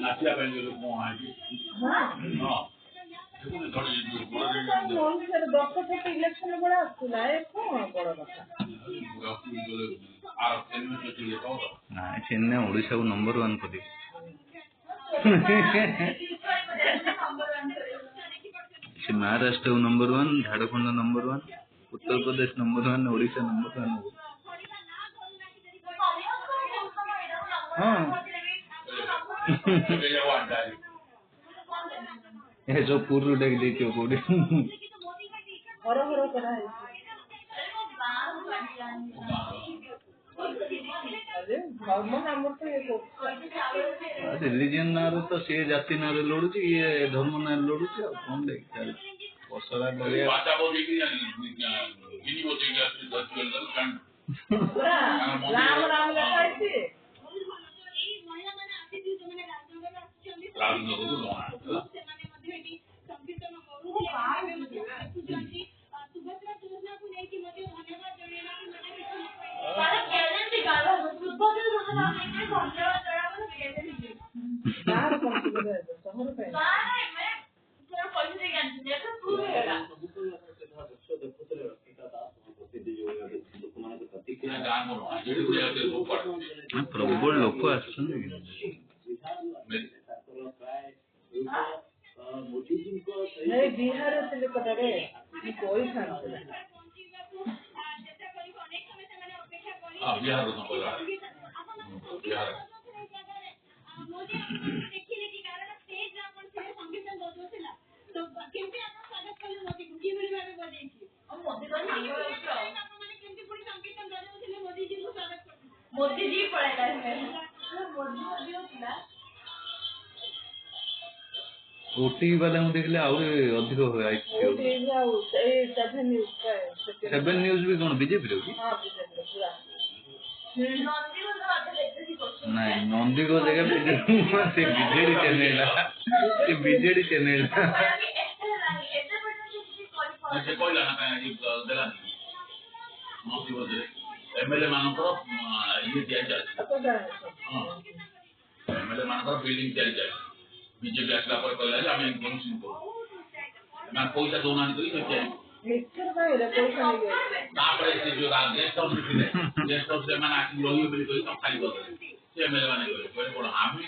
Nachiyar bank लोग आज हां इलेक्शन बड़ा आसला कौन बड़ कथा ना चेन्नई ओडिशा को नंबर 1 कर महाराष्ट्र को number 1, Jharkhand number 1, Uttar Pradesh number 1, Odisha number 1। हाँ ये जो पूर्व देख देखियो कोडी हरो हरो करा है अरे धर्म नाम तो ये को रिलीजन ना तो से जाति ना लड़ुची ये धर्म ना लड़ुची कौन देख पसरा डरिया भाषा बोली कि हिंदी बोलते हैं कि राम राम लिखा है प्रबल लोक बिहार से कटरे कोई बिहार मोदी जी पड़ेगा ओटीवी वाला हम देखले आउरे अधिक होय सेवन न्यूज भी कोन बीजेपी रे की हां बीजेपी पूरा नहीं नंदी को जगह बीजेपी से बीजेडी चैनल से कोई लाना है ये दला मोदी बोल एमएलए मानकर ये दिया जाए हां एमएलए मानकर बिल्डिंग दिया जाए बीजेपी असला पर कहला आम इनफॉर्मेशन को मैं पैसा दोना नहीं तो क्या लेक्चर भाई रे पैसा नहीं तापर से जो गेस्ट हाउस से माने आकी रही बोली तो खाली कर से एमएलए माने कोई कोन आमी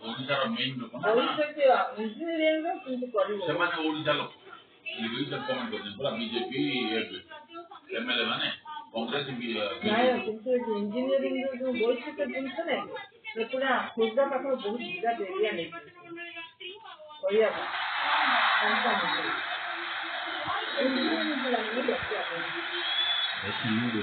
ओडिसा रो मेन लोक ना ओडिसा के इंजीनियरिंग रो किंतु करी से माने ओडिसा लोक ये सब कमेंट करते पूरा बीजेपी एमएलए माने कांग्रेस भी नहीं किंतु इंजीनियरिंग जो बोलछ के जिंस ने तो पूरा खुदा पाखर बहुत बिगा एरिया नहीं कोइया इंजीनियरिंग वाला नहीं